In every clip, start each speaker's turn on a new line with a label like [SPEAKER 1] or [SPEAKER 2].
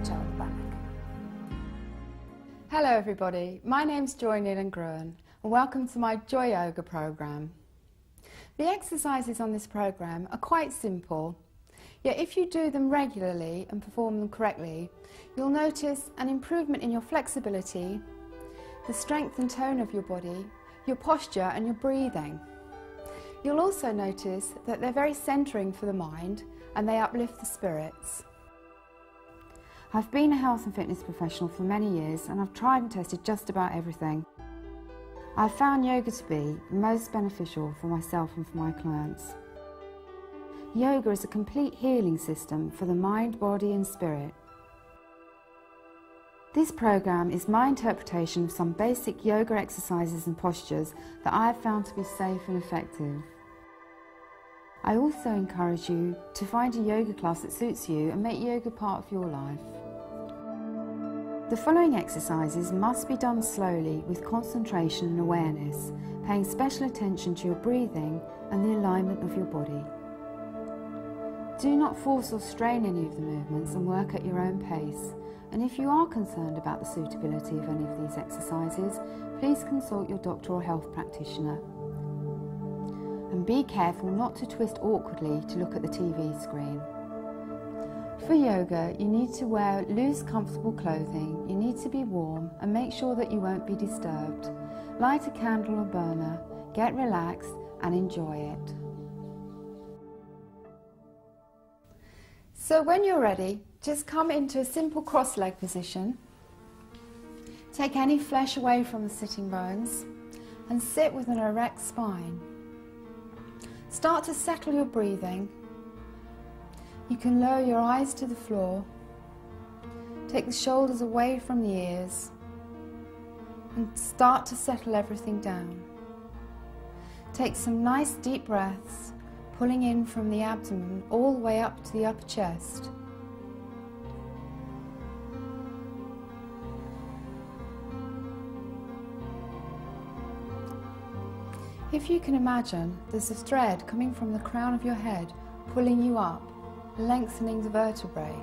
[SPEAKER 1] stretch out the back.
[SPEAKER 2] Hello everybody, my name's Joy Nealon-Gruen and welcome to my Joy Yoga program. The exercises on this program are quite simple, yet if you do them regularly and perform them correctly, you'll notice an improvement in your flexibility, the strength and tone of your body, your posture and your breathing. You'll also notice that they're very centering for the mind and they uplift the spirits. I've been a health and fitness professional for many years and I've tried and tested just about everything. I've found yoga to be most beneficial for myself and for my clients. Yoga is a complete healing system for the mind, body and spirit. This program is my interpretation of some basic yoga exercises and postures that I have found to be safe and effective. I also encourage you to find a yoga class that suits you and make yoga part of your life. The following exercises must be done slowly with concentration and awareness, paying special attention to your breathing and the alignment of your body. Do not force or strain any of the movements and work at your own pace. And if you are concerned about the suitability of any of these exercises, please consult your doctor or health practitioner. And be careful not to twist awkwardly to look at the TV screen. For yoga, you need to wear loose, comfortable clothing, you need to be warm and make sure that you won't be disturbed. Light a candle or burner, get relaxed and enjoy it. So when you're ready, just come into a simple cross-leg position. Take any flesh away from the sitting bones and sit with an erect spine. Start to settle your breathing. You can lower your eyes to the floor. Take the shoulders away from the ears and start to settle everything down. Take some nice deep breaths, pulling in from the abdomen all the way up to the upper chest. If you can imagine, there's a thread coming from the crown of your head, pulling you up, lengthening the vertebrae.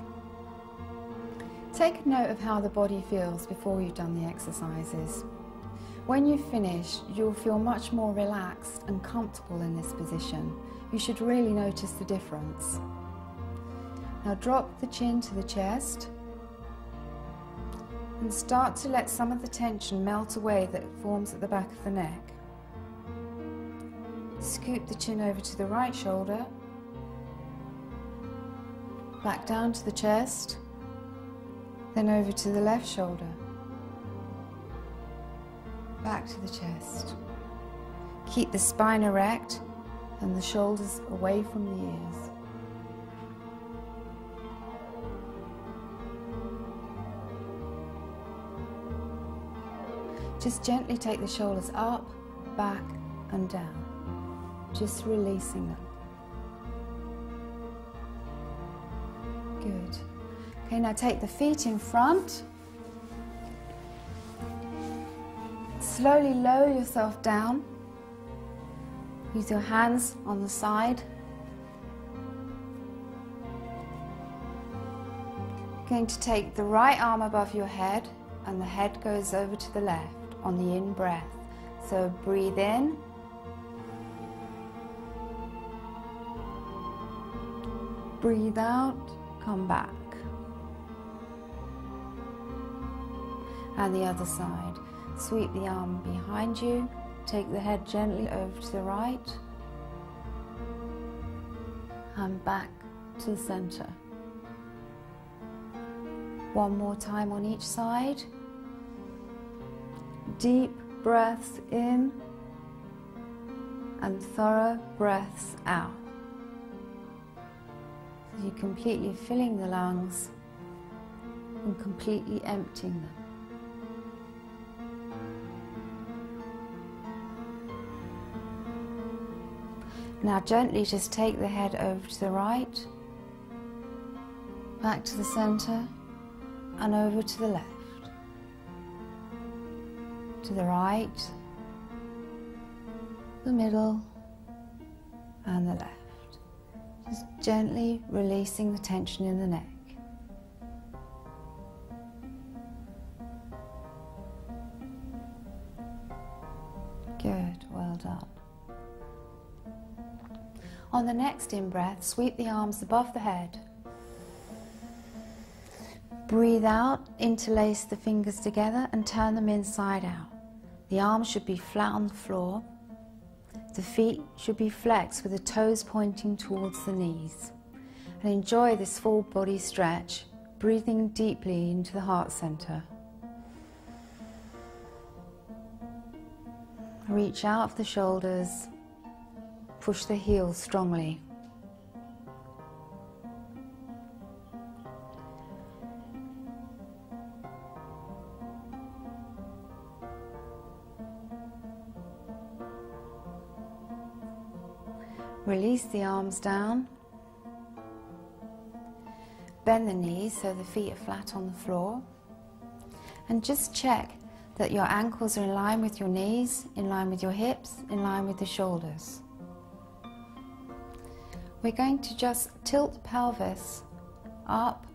[SPEAKER 2] Take note of how the body feels before you've done the exercises. When you finish, you'll feel much more relaxed and comfortable in this position. You should really notice the difference. Now drop the chin to the chest and start to let some of the tension melt away that forms at the back of the neck. Scoop the chin over to the right shoulder, back down to the chest, then over to the left shoulder, back to the chest. Keep the spine erect and the shoulders away from the ears. Just gently take the shoulders up, back and down. Just releasing them. Good. Okay, now take the feet in front. Slowly lower yourself down. Use your hands on the side. Going to take the right arm above your head and the head goes over to the left on the in-breath. So breathe in. Breathe out, come back. And the other side. Sweep the arm behind you, take the head gently over to the right, and back to the center. One more time on each side. Deep breaths in and thorough breaths out. You're completely filling the lungs and completely emptying them. Now gently just take the head over to the right, back to the center and over to the left, to the right, the middle and the left. Just gently releasing the tension in the neck. On the next in-breath, sweep the arms above the head. Breathe out, interlace the fingers together and turn them inside out. The arms should be flat on the floor. The feet should be flexed with the toes pointing towards the knees. And enjoy this full body stretch, breathing deeply into the heart center. Reach out of the shoulders, push the heels strongly. Release the arms down. Bend the knees so the feet are flat on the floor. And just check that your ankles are in line with your knees, in line with your hips, in line with the shoulders. We're going to just tilt the pelvis up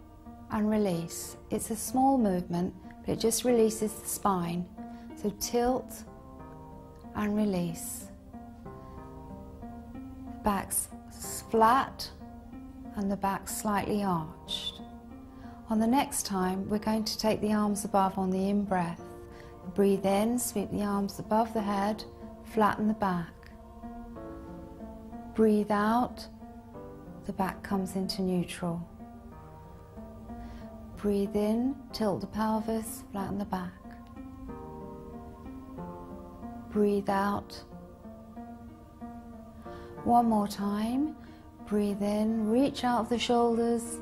[SPEAKER 2] and release. It's a small movement, but it just releases the spine. So tilt and release. Back's flat and the back slightly arched. On the next time, we're going to take the arms above on the in-breath. Breathe in, sweep the arms above the head, flatten the back. Breathe out, the back comes into neutral. Breathe in, tilt the pelvis, flatten the back. Breathe out. One more time. Breathe in, reach out of the shoulders,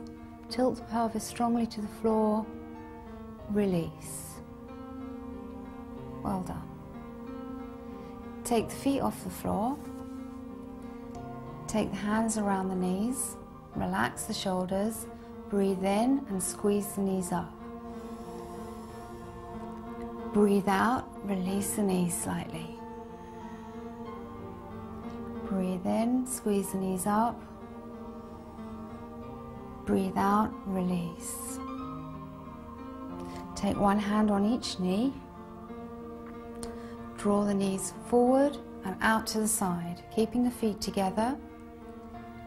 [SPEAKER 2] tilt the pelvis strongly to the floor, release. Well done. Take the feet off the floor. Take the hands around the knees. Relax the shoulders. Breathe in and squeeze the knees up. Breathe out, release the knees slightly. Breathe in, squeeze the knees up. Breathe out, release. Take one hand on each knee. Draw the knees forward and out to the side, keeping the feet together.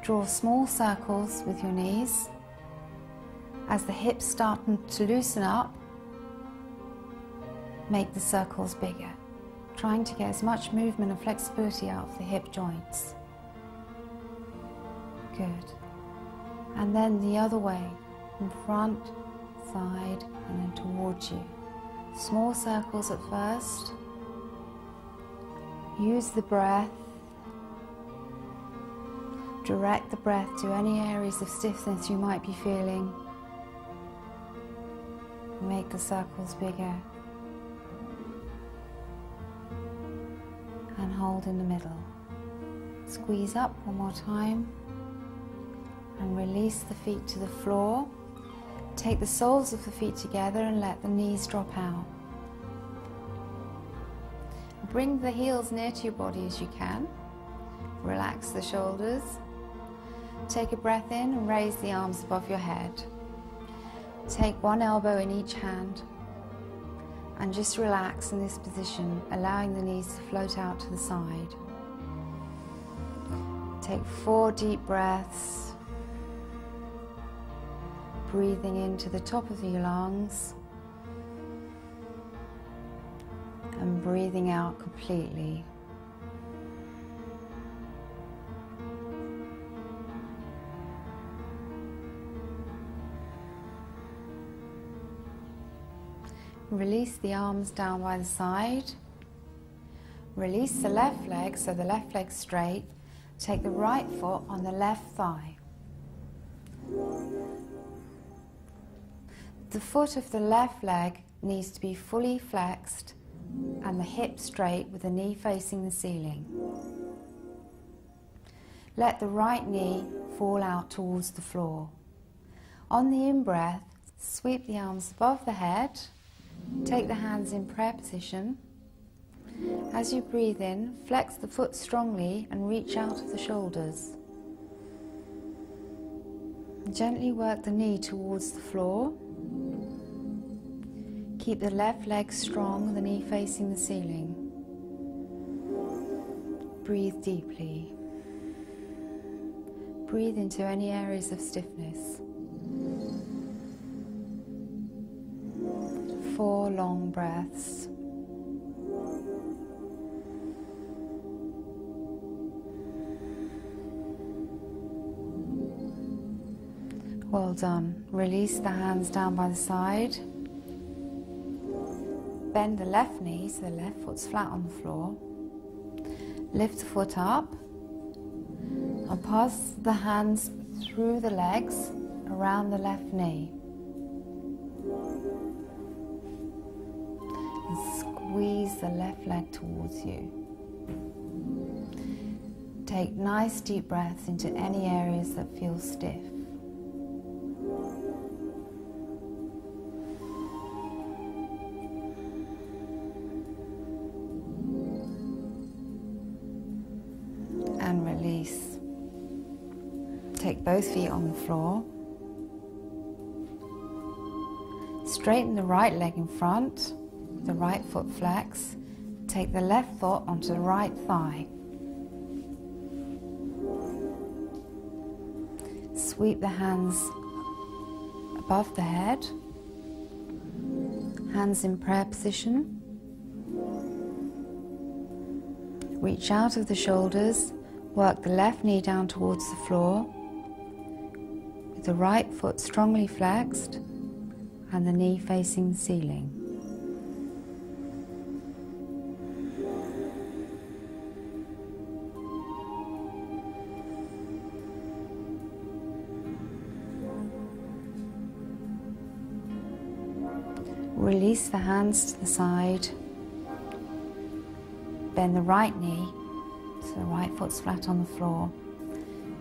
[SPEAKER 2] Draw small circles with your knees. As the hips start to loosen up, make the circles bigger, trying to get as much movement and flexibility out of the hip joints. Good. And then the other way, in front, side, and then towards you. Small circles at first. Use the breath. Direct the breath to any areas of stiffness you might be feeling. Make the circles bigger. And hold in the middle. Squeeze up one more time. And release the feet to the floor. Take the soles of the feet together and let the knees drop out. Bring the heels near to your body as you can. Relax the shoulders. Take a breath in and raise the arms above your head. Take one elbow in each hand and just relax in this position, allowing the knees to float out to the side. Take 4 deep breaths. Breathing into the top of your lungs and breathing out completely. Release the arms down by the side. Release the left leg, so the left leg's straight. Take the right foot on the left thigh. The foot of the left leg needs to be fully flexed and the hip straight with the knee facing the ceiling. Let the right knee fall out towards the floor. On the in-breath, sweep the arms above the head. Take the hands in prayer position. As you breathe in, flex the foot strongly and reach out of the shoulders. Gently work the knee towards the floor. Keep the left leg strong, the knee facing the ceiling. Breathe deeply. Breathe into any areas of stiffness. 4 long breaths. Well done. Release the hands down by the side. Bend the left knee so the left foot's flat on the floor. Lift the foot up and pass the hands through the legs around the left knee. And squeeze the left leg towards you. Take nice deep breaths into any areas that feel stiff. And release. Take both feet on the floor. Straighten the right leg in front, the right foot flex. Take the left foot onto the right thigh. Sweep the hands above the head. Hands in prayer position. Reach out of the shoulders. Work the left knee down towards the floor, with the right foot strongly flexed and the knee facing the ceiling. Release the hands to the side. Bend the right knee so the right foot's flat on the floor.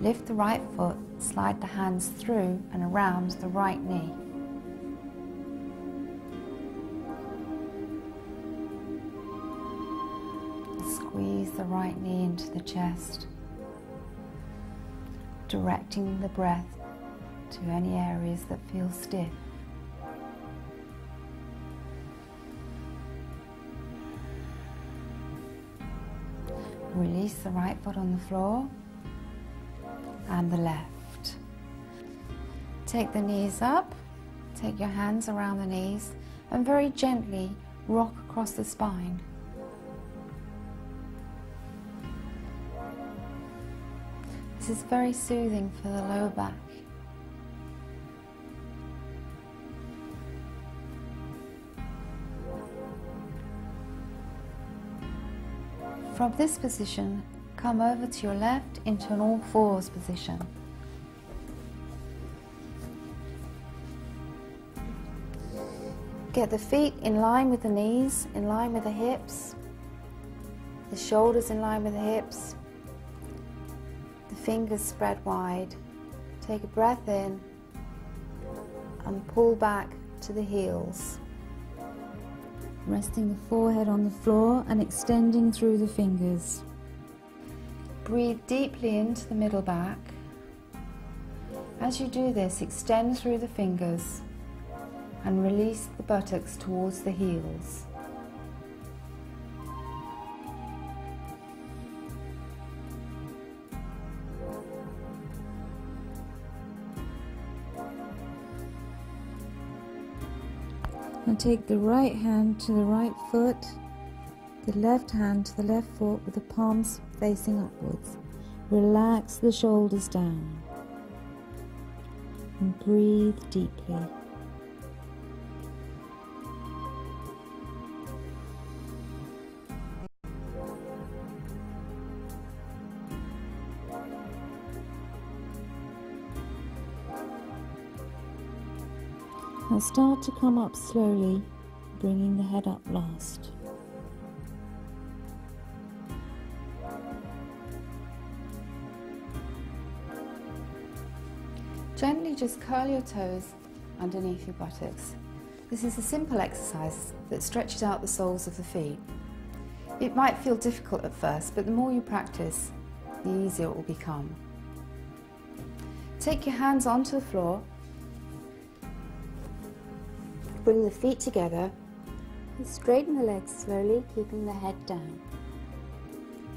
[SPEAKER 2] Lift the right foot, slide the hands through and around the right knee. Squeeze the right knee into the chest, directing the breath to any areas that feel stiff. Release the right foot on the floor and the left. Take the knees up, take your hands around the knees and very gently rock across the spine. This is very soothing for the lower back. From this position, come over to your left into an all fours position. Get the feet in line with the knees, in line with the hips, the shoulders in line with the hips, the fingers spread wide. Take a breath in and pull back to the heels. Resting the forehead on the floor and extending through the fingers. Breathe deeply into the middle back. As you do this, extend through the fingers and release the buttocks towards the heels. And take the right hand to the right foot, the left hand to the left foot with the palms facing upwards. Relax the shoulders down and breathe deeply. Now start to come up slowly, bringing the head up last. Gently just curl your toes underneath your buttocks. This is a simple exercise that stretches out the soles of the feet. It might feel difficult at first, but the more you practice, the easier it will become. Take your hands onto the floor. Bring the feet together and straighten the legs slowly, keeping the head down.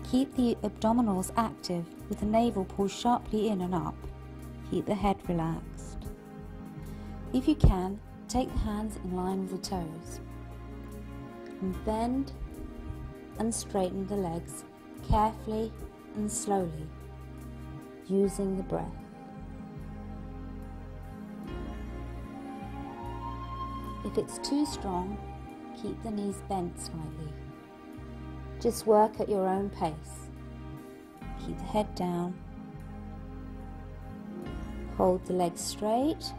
[SPEAKER 2] Keep the abdominals active
[SPEAKER 1] with the navel pulled sharply in and up. Keep the head relaxed. If you can, take the hands in line with the toes. And bend and straighten the legs carefully and slowly, using the breath. If it's too strong, keep the knees bent slightly. Just work at your own pace. Keep the head down. Hold the legs straight.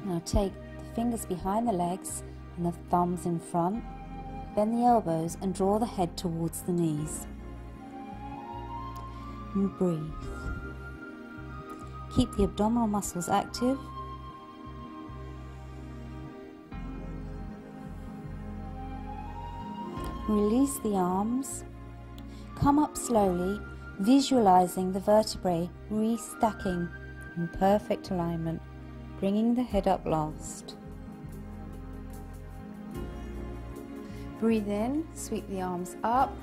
[SPEAKER 1] Now take the fingers behind the legs and the thumbs in front. Bend the elbows and draw the head towards the knees. And breathe. Keep the abdominal muscles active. Release the arms. Come up slowly, visualizing the vertebrae restacking in perfect alignment, bringing the head up last.
[SPEAKER 2] Breathe in, sweep the arms up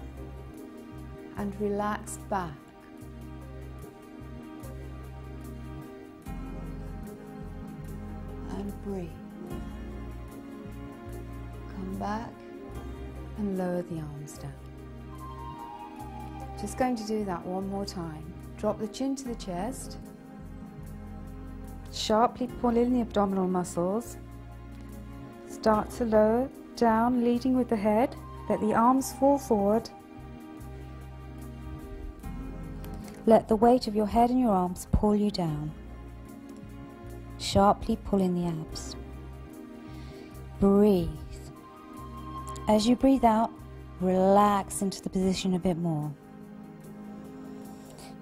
[SPEAKER 2] and relax back. And breathe. Come back and lower the arms down. Just going to do that one more time. Drop the chin to the chest. Sharply pull in the abdominal muscles. Start to lower down, leading with the head. Let the arms fall forward.
[SPEAKER 1] Let the weight of your head and your arms pull you down. Sharply pull in the abs. Breathe. As you breathe out, relax into the position a bit more.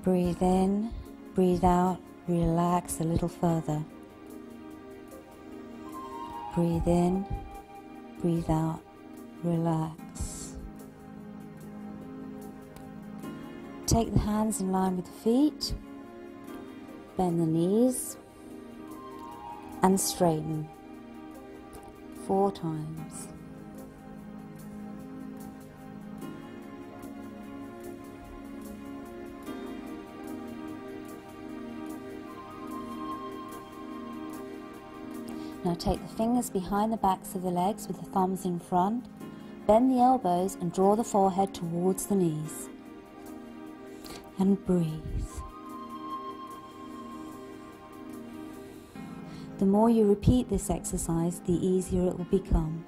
[SPEAKER 1] Breathe in, breathe out, relax a little further. Breathe in, breathe out, relax. Take the hands in line with the feet, bend the knees, and straighten 4 times. Now take the fingers behind the backs of the legs with the thumbs in front. Bend the elbows and draw the forehead towards the knees. And breathe. The more you repeat this exercise, the easier it will become.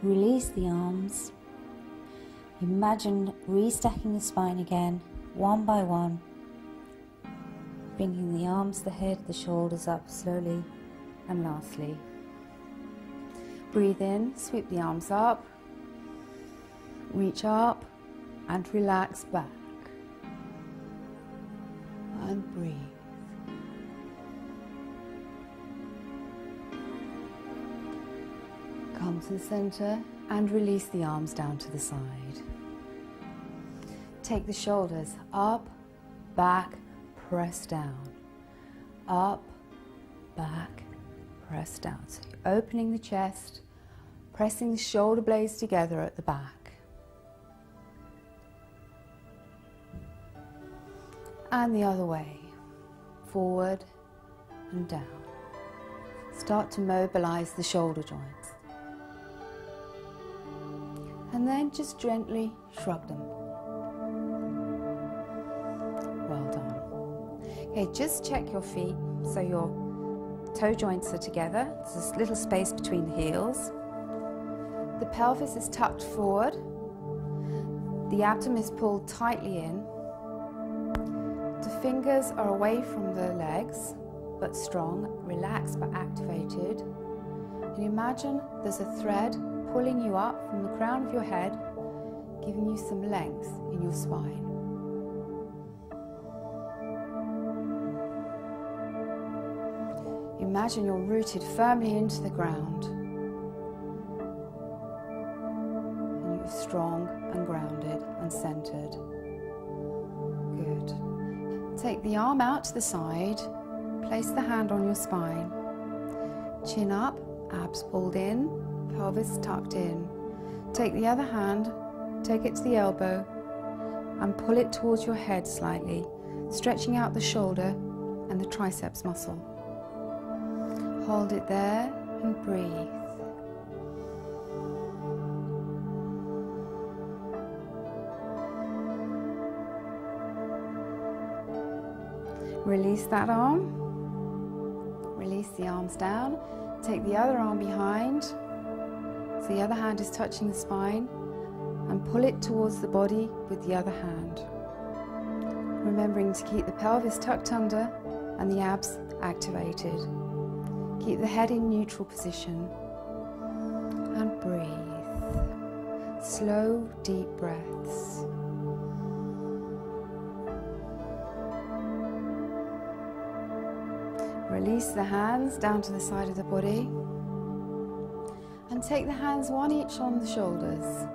[SPEAKER 1] Release the arms. Imagine restacking the spine again, one by one. Bringing the arms, the head, the shoulders up slowly.
[SPEAKER 2] And lastly, breathe in, sweep the arms up, reach up and relax back. And breathe. Come to the center and release the arms down to the side. Take the shoulders up, back, press down. Up, back, press down. So you're opening the chest, pressing the shoulder blades together at the back. And the other way, forward and down. Start to mobilize the shoulder joints. And then just gently shrug them. Well done. Okay, just check your feet so your toe joints are together. There's a little space between the heels. The pelvis is tucked forward. The abdomen is pulled tightly in. The fingers are away from the legs, but strong, relaxed but activated. And imagine there's a thread pulling you up from the crown of your head, giving you some length in your spine. Imagine you're rooted firmly into the ground. And you're strong and grounded and centered. Good. Take the arm out to the side. Place the hand on your spine. Chin up, abs pulled in, pelvis tucked in. Take the other hand take it to the elbow and pull it towards your head slightly, stretching out the shoulder and the triceps muscle. Hold it there and breathe. Release that arm. Release the arms down. Take the other arm behind, so the other hand is touching the spine, and pull it towards the body with the other hand. Remembering to keep the pelvis tucked under and the abs activated. Keep the head in neutral position and breathe. Slow, deep breaths. Release the hands down to the side of the body and take the hands one each on the shoulders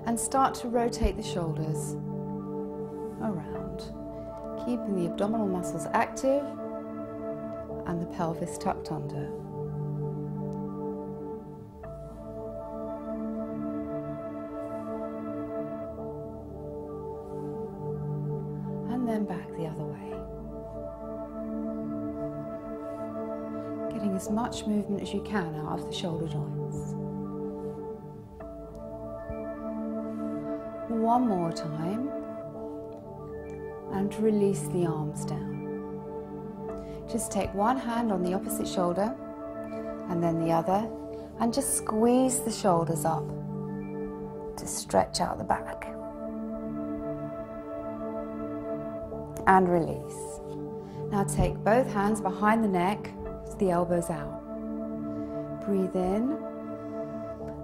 [SPEAKER 2] and start to rotate the shoulders around, keeping the abdominal muscles active and the pelvis tucked under. And then back the other way. Getting as much movement as you can out of the shoulder joints. One more time, and release the arms down. Just take one hand on the opposite shoulder and then the other, and just squeeze the shoulders up to stretch out the back. And release. Now take both hands behind the neck, the elbows out. Breathe in.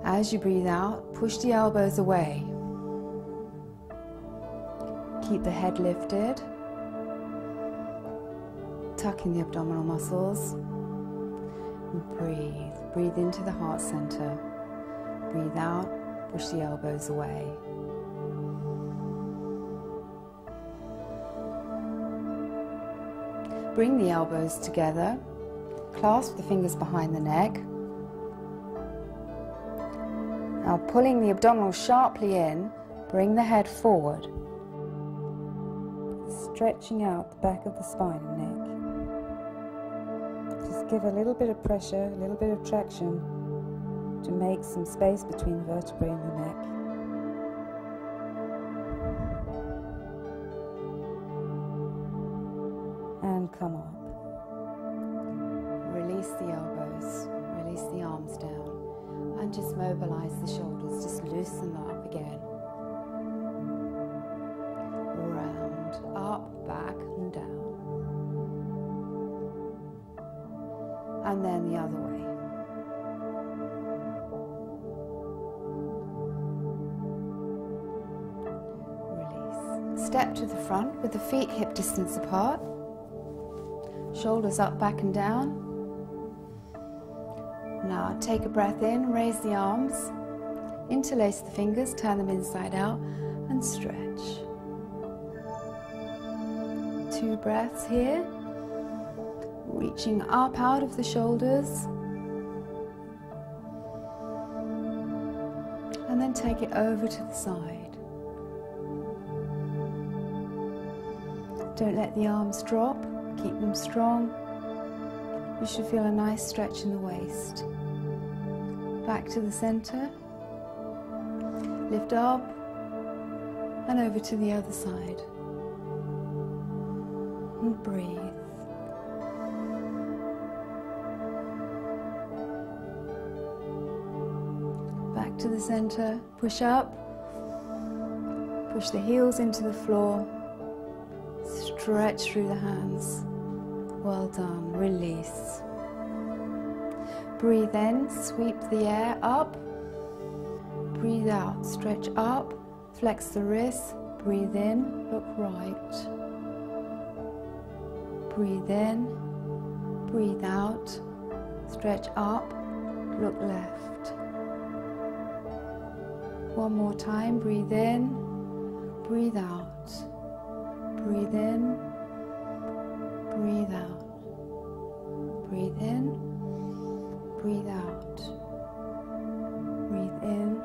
[SPEAKER 2] As you breathe out, push the elbows away. Keep the head lifted. Tuck in the abdominal muscles. And breathe. Breathe into the heart center. Breathe out. Push the elbows away. Bring the elbows together. Clasp the fingers behind the neck. Now pulling the abdominal sharply in, bring the head forward. Stretching out the back of the spine and neck. Just give a little bit of pressure, a little bit of traction to make some space between the vertebrae and the neck. And come up. Release the elbows, release the arms down, and just mobilize the shoulders, just loosen them up again. Round, up, back and down. And then the other way. Release. Step to the front with the feet hip distance apart. Shoulders up, back and down. Now take a breath in, raise the arms, interlace the fingers, turn them inside out and stretch. 2 breaths here, reaching up out of the shoulders and then take it over to the side. Don't let the arms drop, keep them strong. You should feel a nice stretch in the waist. Back to the center. Lift up and over to the other side. And breathe. Back to the center. Push up. Push the heels into the floor. Stretch through the hands. Well done. Release. Breathe in, sweep the air up. Breathe out, stretch up, flex the wrists. Breathe in, look right. Breathe in, breathe out, stretch up, look left. One more time, breathe in, breathe out. Breathe in, breathe out. Breathe in, breathe out. Breathe in,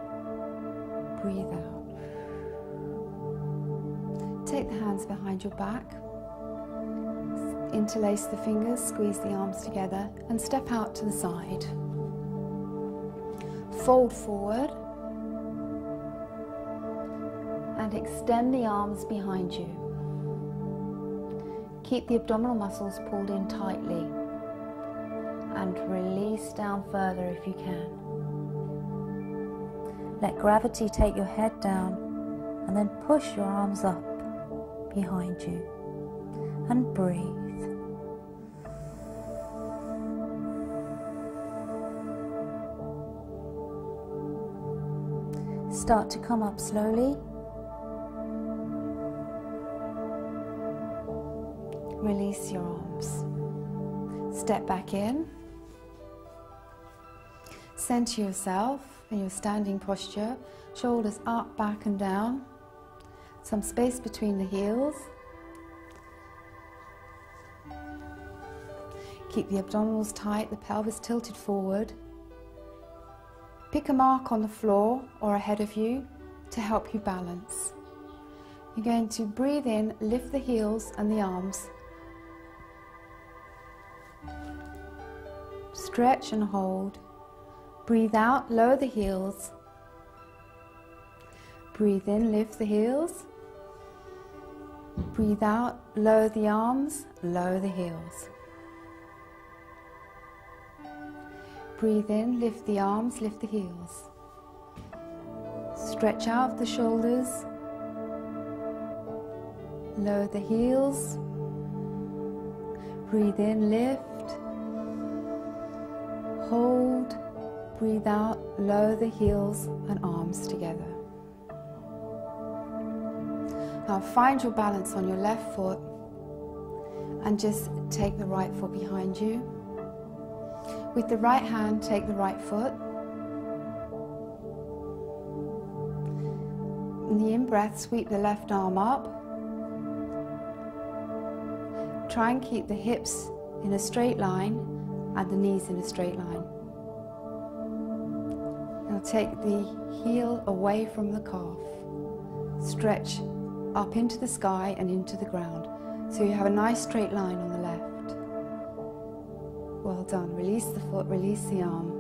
[SPEAKER 2] Take the hands behind your back, interlace the fingers, squeeze the arms together and step out to the side. Fold forward and extend the arms behind you. Keep the abdominal muscles pulled in tightly and release down further if you can.
[SPEAKER 1] Let gravity take your head down and then push your arms up behind you and breathe. Start to come up slowly.
[SPEAKER 2] Release your arms. Step back in. Center yourself in your standing posture. Shoulders up, back and down. Some space between the heels. Keep the abdominals tight, the pelvis tilted forward. Pick a mark on the floor or ahead of you to help you balance. You're going to breathe in, lift the heels and the arms. Stretch and hold. Breathe out, lower the heels. Breathe in, lift the heels. Breathe out, lower the arms, lower the heels. Breathe in, lift the arms, lift the heels. Stretch out the shoulders. Lower the heels. Breathe in, lift. Hold. Breathe out, lower the heels and arms together. Now find your balance on your left foot and just take the right foot behind you. With the right hand, take the right foot. In the in-breath, sweep the left arm up. Try and keep the hips in a straight line and the knees in a straight line. Now take the heel away from the calf. Stretch up into the sky and into the ground. So you have a nice straight line on the left. Well done. Release the foot, release the arm.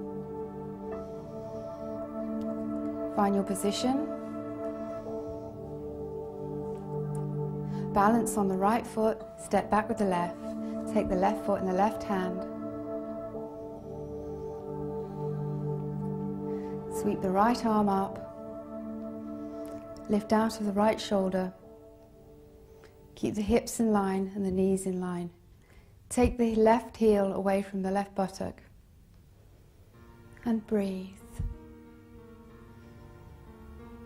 [SPEAKER 2] Find your position. Balance on the right foot, step back with the left. Take the left foot in the left hand. Sweep the right arm up. Lift out of the right shoulder. Keep the hips in line and the knees in line. Take the left heel away from the left buttock. And breathe.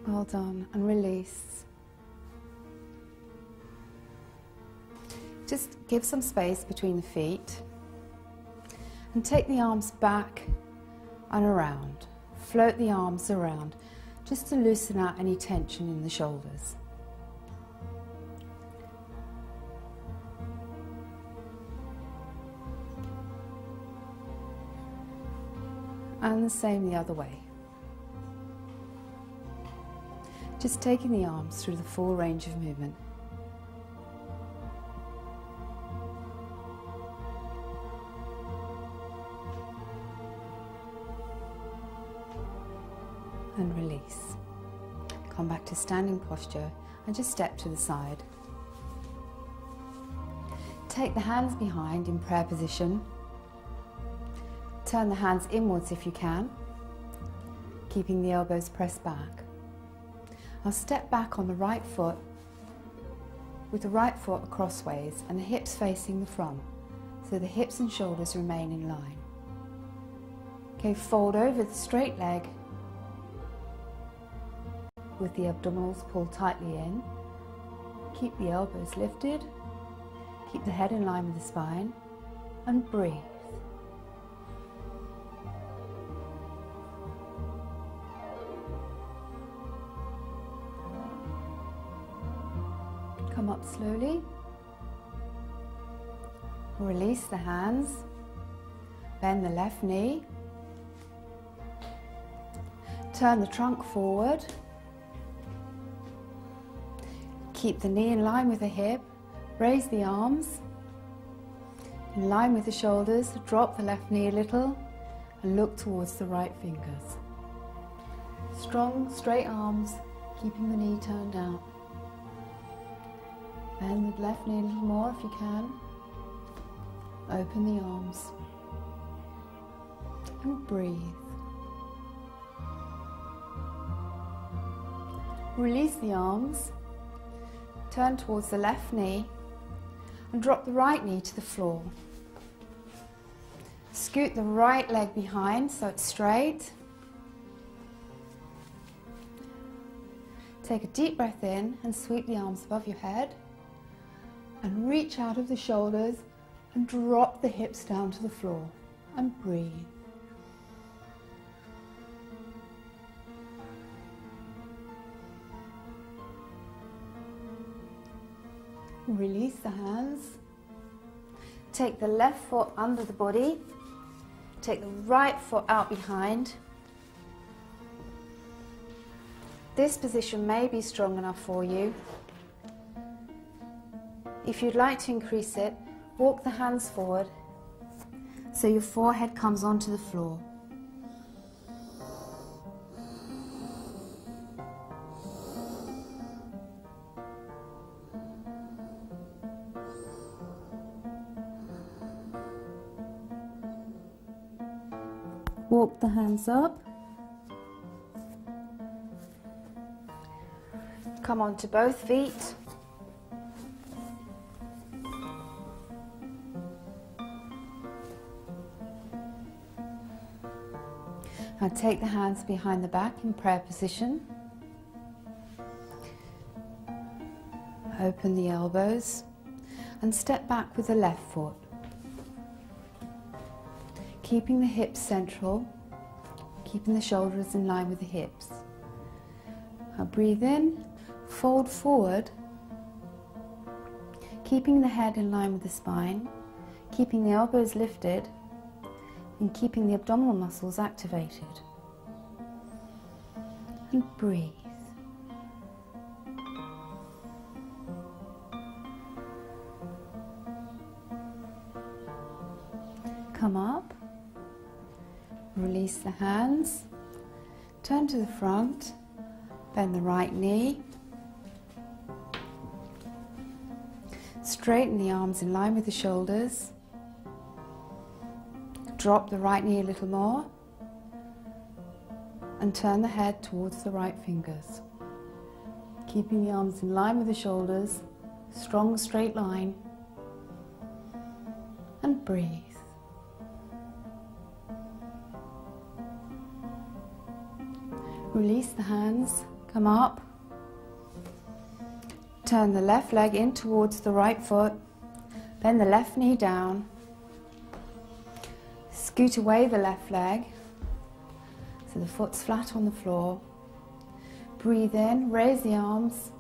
[SPEAKER 2] Well done. And release. Just give some space between the feet. And take the arms back and around. Float the arms around, just to loosen out any tension in the shoulders. And the same the other way. Just taking the arms through the full range of movement. And release. Come back to standing posture and just step to the side. Take the hands behind in prayer position. Turn the hands inwards if you can, keeping the elbows pressed back. I'll step back on the right foot with the right foot crossways and the hips facing the front, so the hips and shoulders remain in line. Okay, fold over the straight leg with the abdominals pulled tightly in. Keep the elbows lifted, keep the head in line with the spine, and breathe. Come up slowly. Release the hands. Bend the left knee. Turn the trunk forward. Keep the knee in line with the hip, raise the arms, in line with the shoulders, drop the left knee a little and look towards the right fingers. Strong, straight arms, keeping the knee turned out. Bend the left knee a little more if you can. Open the arms and breathe. Release the arms, turn towards the left knee and drop the right knee to the floor. Scoot the right leg behind so it's straight. Take a deep breath in and sweep the arms above your head and reach out of the shoulders and drop the hips down to the floor and breathe. Release the hands. Take the left foot under the body. Take the right foot out behind. This position may be strong enough for you. If you'd like to increase it, walk the hands forward so your forehead comes onto the floor.
[SPEAKER 1] Walk the hands up.
[SPEAKER 2] Come onto both feet. Now take the hands behind the back in prayer position. Open the elbows and step back with the left foot. Keeping the hips central, keeping the shoulders in line with the hips. Now breathe in, fold forward, keeping the head in line with the spine, keeping the elbows lifted, and keeping the abdominal muscles activated. And breathe. Come up. Release the hands, turn to the front, bend the right knee, straighten the arms in line with the shoulders, drop the right knee a little more and turn the head towards the right fingers, keeping the arms in line with the shoulders, strong straight line, and breathe. Release the hands, come up, turn the left leg in towards the right foot, bend the left knee down, scoot away the left leg so the foot's flat on the floor. Breathe in, raise the arms,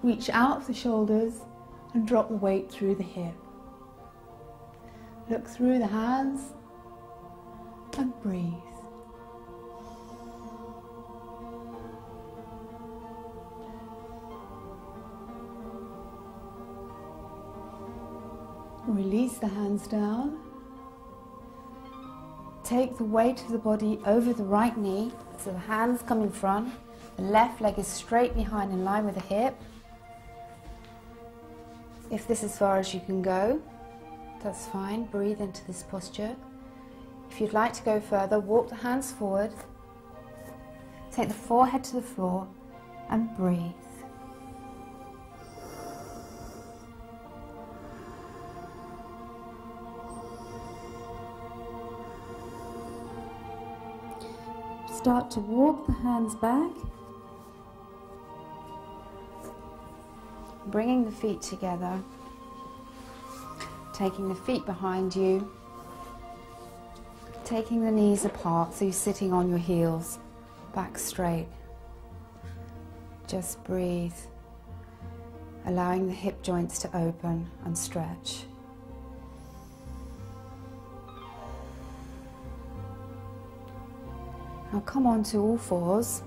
[SPEAKER 2] reach out of the shoulders and drop the weight through the hip. Look through the hands and breathe. Release the hands down. Take the weight of the body over the right knee, so the hands come in front, the left leg is straight behind in line with the hip. If this is as far as you can go, that's fine. Breathe into this posture. If you'd like to go further, walk the hands forward, take the forehead to the floor and breathe.
[SPEAKER 1] Start to walk the hands back,
[SPEAKER 2] bringing the feet together, taking the feet behind you, taking the knees apart so you're sitting on your heels, back straight. Just breathe, allowing the hip joints to open and stretch. Now come on to all fours.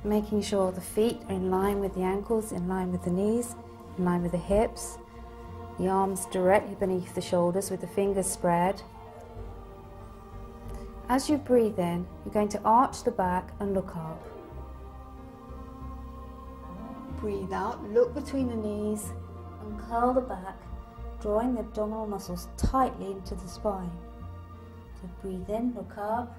[SPEAKER 1] making sure the feet are in line with the ankles, in line with the knees, in line with the hips, the arms directly beneath the shoulders with the fingers spread. As you breathe in, you're going to arch the back and look up. Breathe out, look between the knees and curl the back, drawing the abdominal muscles tightly into the spine. So breathe in, look up.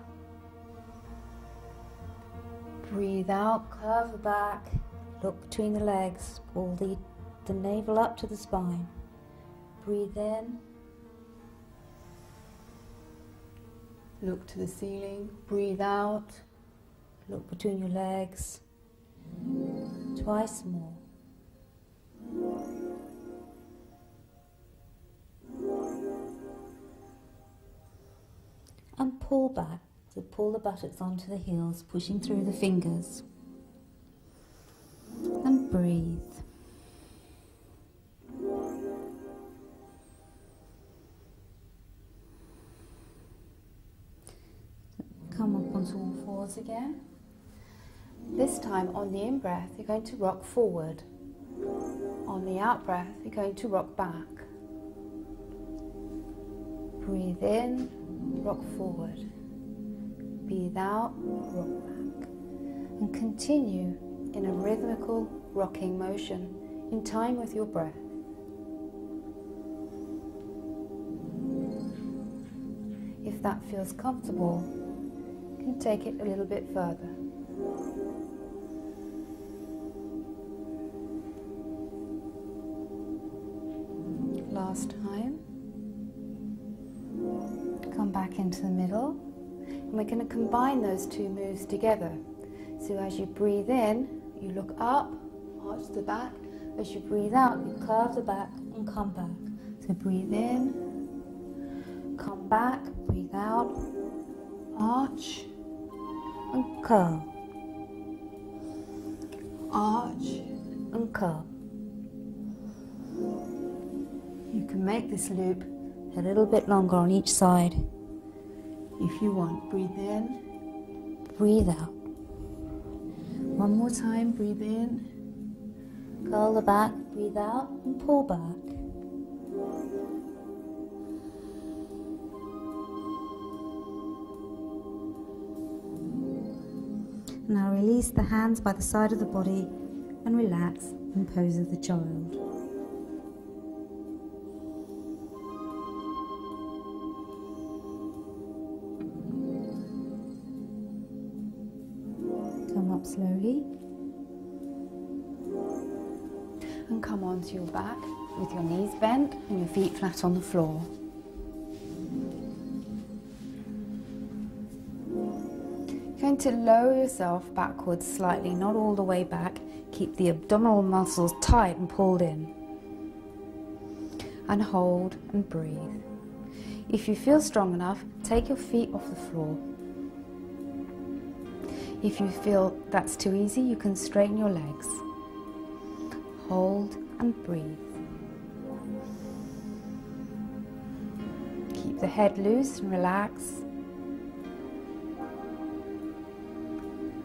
[SPEAKER 1] Breathe out, curve the back, look between the legs, pull the navel up to the spine. Breathe in. Look to the ceiling, breathe out, look between your legs. Twice more. And pull back, so pull the buttocks onto the heels, pushing through the fingers. And breathe. Come up onto all fours again. This time on the in-breath, you're going to rock forward. On the out-breath, you're going to rock back. Breathe in, rock forward. Breathe out, rock back. And continue in a rhythmical rocking motion in time with your breath. If that feels comfortable, you can take it a little bit further. Last time. Come back into the middle. And we're going to combine those two moves together. So as you breathe in, you look up, arch the back. As you breathe out, you curve the back and come back. So breathe in, come back, breathe out, arch and curl. Arch and curl. You can make this loop a little bit longer on each side if you want. Breathe in, breathe out. One more time, breathe in, curl the back, breathe out and pull back. Now release the hands by the side of the body and relax in pose of the child. Come up slowly and come onto your back with your knees bent and your feet flat on the floor. You're going to lower yourself backwards slightly, not all the way back. Keep the abdominal muscles tight and pulled in. And hold and breathe. If you feel strong enough, take your feet off the floor. If you feel that's too easy, you can straighten your legs. Hold and breathe. Keep the head loose and relax.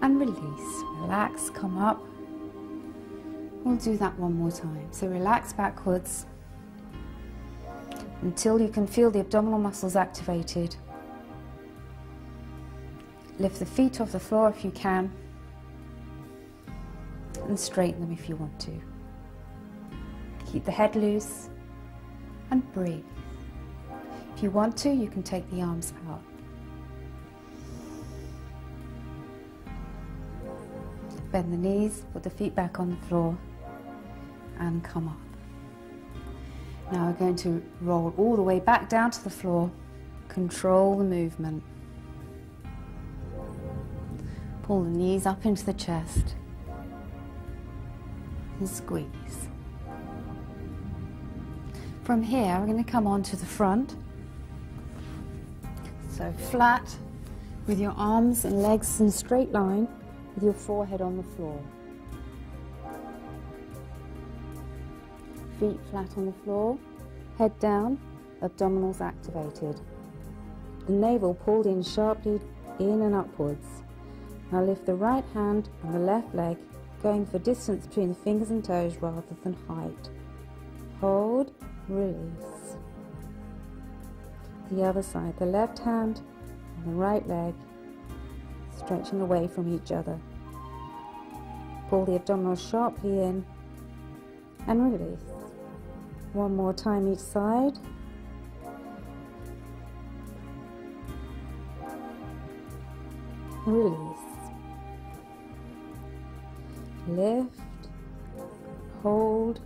[SPEAKER 1] And release. Relax, come up. We'll do that one more time. So relax backwards until you can feel the abdominal muscles activated. Lift the feet off the floor if you can, and straighten them if you want to. Keep the head loose and breathe. If you want to, you can take the arms out. Bend the knees, put the feet back on the floor, and come up. Now we're going to roll all the way back down to the floor. Control the movement. Pull the knees up into the chest and squeeze. From here, we're going to come onto the front. So flat with your arms and legs in a straight line with your forehead on the floor. Feet flat on the floor, head down, abdominals activated. The navel pulled in sharply in and upwards. Now lift the right hand and the left leg, going for distance between the fingers and toes rather than height. Hold, release. The other side, the left hand and the right leg stretching away from each other. Pull the abdominals sharply in and release. One more time each side. Release. Lift, hold,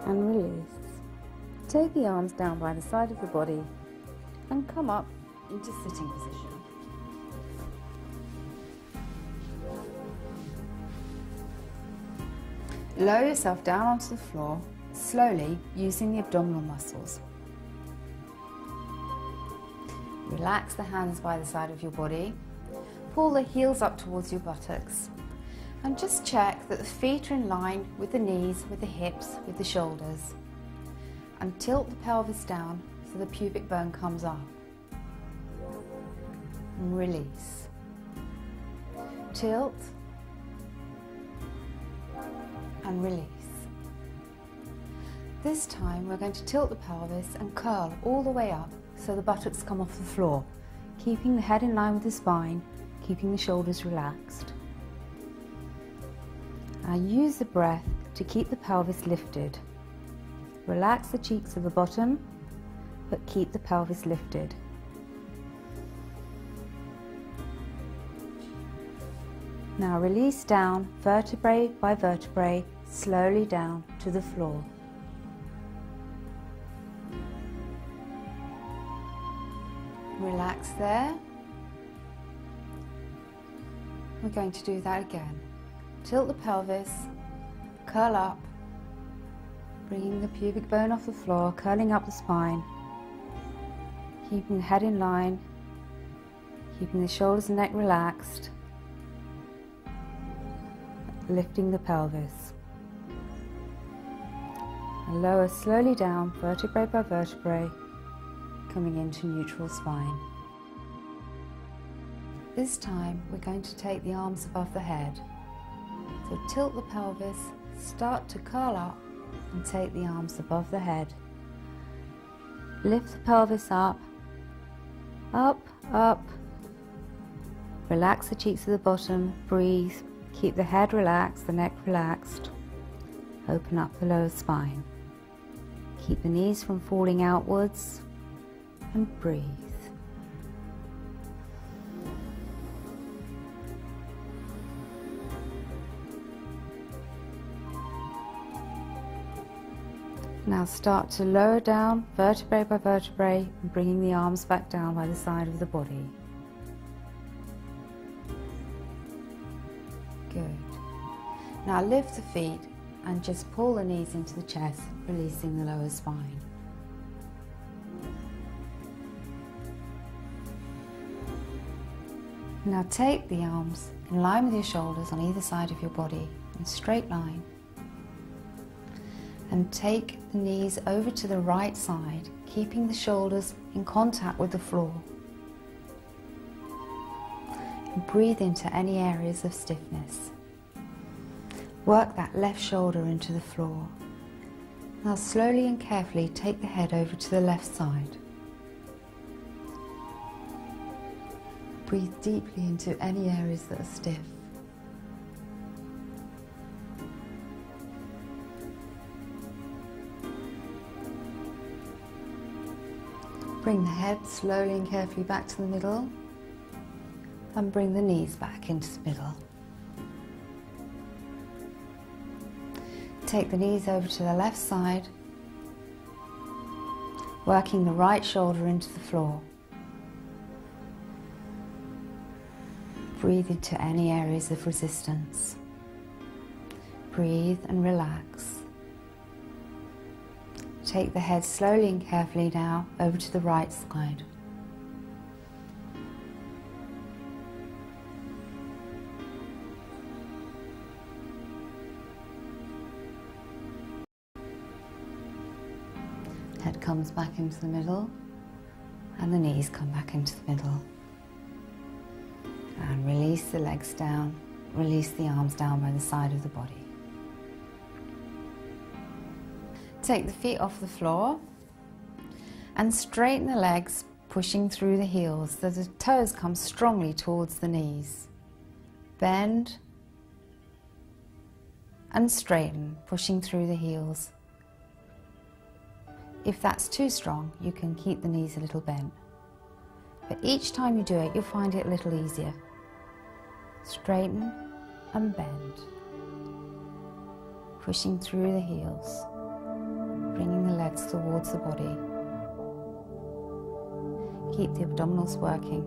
[SPEAKER 1] and release. Take the arms down by the side of the body and come up into sitting position.
[SPEAKER 2] Lower yourself down onto the floor, slowly using the abdominal muscles. Relax the hands by the side of your body. Pull the heels up towards your buttocks. And just check that the feet are in line with the knees, with the hips, with the shoulders. And tilt the pelvis down so the pubic bone comes up. And release. Tilt. And release. This time we're going to tilt the pelvis and curl all the way up so the buttocks come off the floor, keeping the head in line with the spine, keeping the shoulders relaxed. Now use the breath to keep the pelvis lifted. Relax the cheeks of the bottom, but keep the pelvis lifted. Now release down, vertebrae by vertebrae, slowly down to the floor. Relax there. We're going to do that again. Tilt the pelvis, curl up, bringing the pubic bone off the floor, curling up the spine, keeping the head in line, keeping the shoulders and neck relaxed, lifting the pelvis. And lower slowly down, vertebrae by vertebrae, coming into neutral spine. This time we're going to take the arms above the head. So tilt the pelvis, start to curl up and take the arms above the head. Lift the pelvis up, up, up. Relax the cheeks of the bottom, breathe. Keep the head relaxed, the neck relaxed. Open up the lower spine. Keep the knees from falling outwards and breathe. Now start to lower down, vertebrae by vertebrae, and bringing the arms back down by the side of the body. Good. Now lift the feet and just pull the knees into the chest, releasing the lower spine. Now take the arms in line with your shoulders on either side of your body, in a straight line. And take the knees over to the right side, keeping the shoulders in contact with the floor. And breathe into any areas of stiffness. Work that left shoulder into the floor. Now slowly and carefully take the head over to the left side. Breathe deeply into any areas that are stiff. Bring the head slowly and carefully back to the middle and bring the knees back into the middle. Take the knees over to the left side, working the right shoulder into the floor. Breathe into any areas of resistance. Breathe and relax. Take the head slowly and carefully now over to the right side. Head comes back into the middle and the knees come back into the middle. And release the legs down, release the arms down by the side of the body. Take the feet off the floor and straighten the legs, pushing through the heels so the toes come strongly towards the knees. Bend and straighten, pushing through the heels. If that's too strong, you can keep the knees a little bent. But each time you do it, you'll find it a little easier. Straighten and bend, pushing through the heels, bringing the legs towards the body. Keep the abdominals working.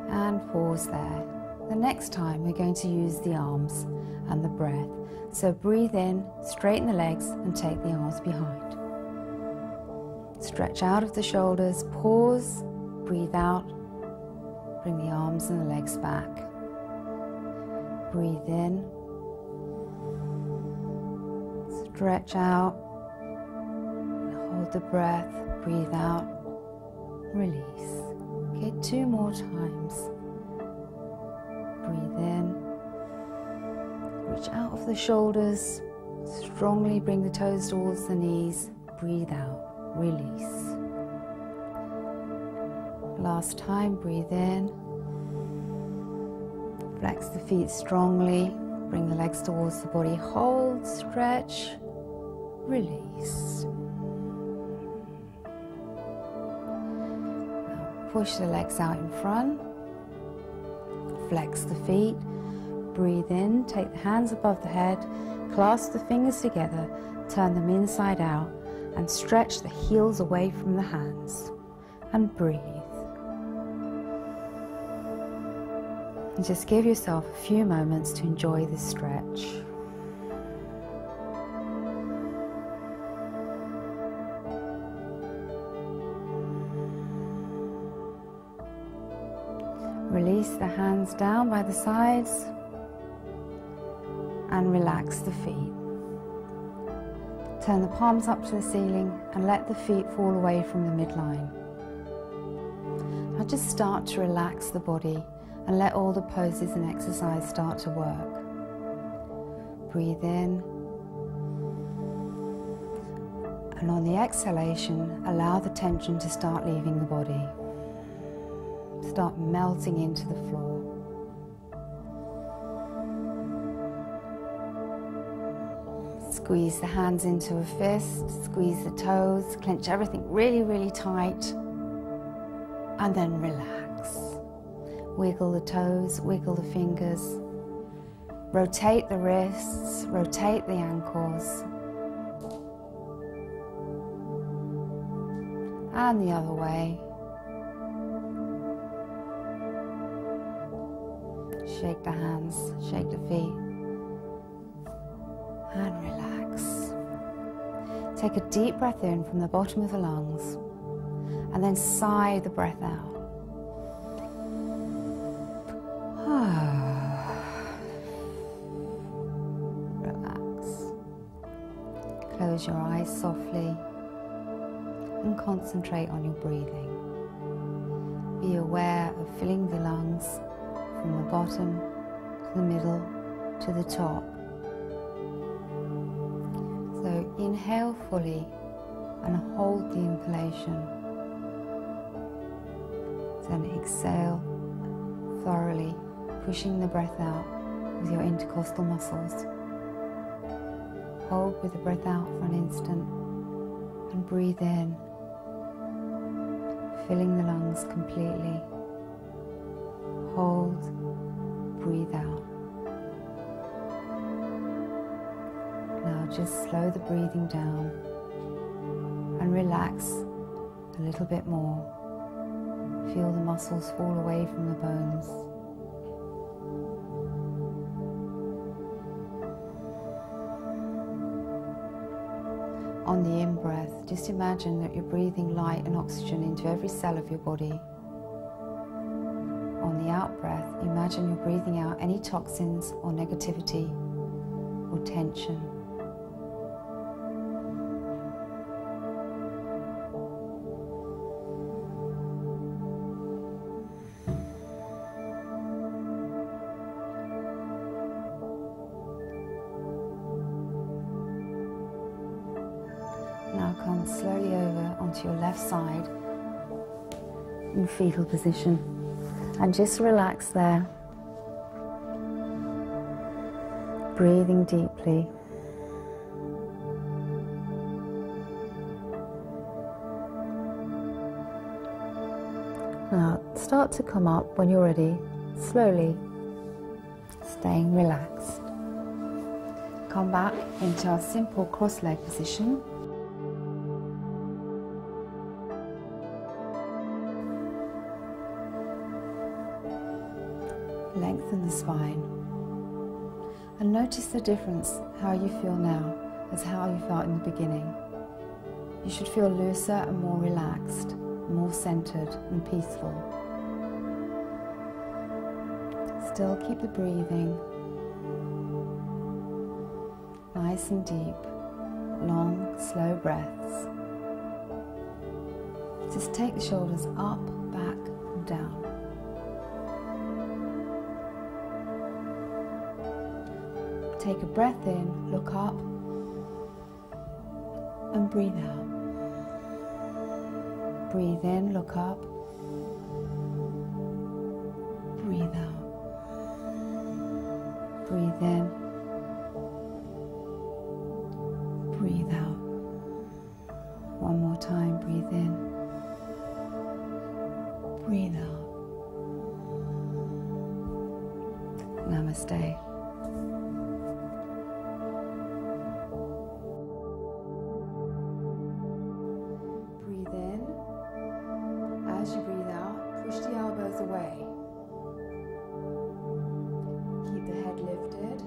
[SPEAKER 2] And pause there. The next time we're going to use the arms and the breath. So breathe in, straighten the legs and take the arms behind. Stretch out of the shoulders, pause, breathe out, bring the arms and the legs back. Breathe in, stretch out, hold the breath, breathe out, release. Okay, 2 more times. Breathe in, reach out of the shoulders, strongly bring the toes towards the knees, breathe out, release. Last time, breathe in, flex the feet strongly, bring the legs towards the body, hold, stretch, release. Now push the legs out in front, flex the feet, breathe in, take the hands above the head, clasp the fingers together, turn them inside out and stretch the heels away from the hands and breathe. And just give yourself a few moments to enjoy this stretch. Release the hands down by the sides and relax the feet. Turn the palms up to the ceiling and let the feet fall away from the midline. Now just start to relax the body and let all the poses and exercise start to work. Breathe in, and on the exhalation, allow the tension to start leaving the body. Start melting into the floor. Squeeze the hands into a fist, squeeze the toes, clench everything really, really tight, and then relax. Wiggle the toes, wiggle the fingers, rotate the wrists, rotate the ankles, and the other way. Shake the hands, shake the feet, and relax. Take a deep breath in from the bottom of the lungs, and then sigh the breath out. Relax. Close your eyes softly and concentrate on your breathing. Be aware of filling the lungs from the bottom to the middle to the top. So inhale fully and hold the inhalation. Then exhale thoroughly, pushing the breath out with your intercostal muscles. Hold with the breath out for an instant and breathe in, filling the lungs completely. Hold, breathe out. Now just slow the breathing down and relax a little bit more. Feel the muscles fall away from the bones. On the in-breath, just imagine that you're breathing light and oxygen into every cell of your body. On the out-breath, imagine you're breathing out any toxins or negativity or tension. Now come slowly over onto your left side in fetal position and just relax there. Breathing deeply. Now start to come up when you're ready, slowly, staying relaxed. Come back into our simple cross-leg position. Lengthen the spine. And notice the difference, how you feel now as how you felt in the beginning. You should feel looser and more relaxed, more centered and peaceful. Still keep the breathing nice and deep, long, slow breaths. Just take the shoulders up, back and down. Take a breath in, look up and breathe out. Breathe in, look up, breathe out. Breathe in, breathe out. One more time, breathe in, breathe out. Namaste. Breathe in. As you breathe out, push the elbows away. Keep the head lifted.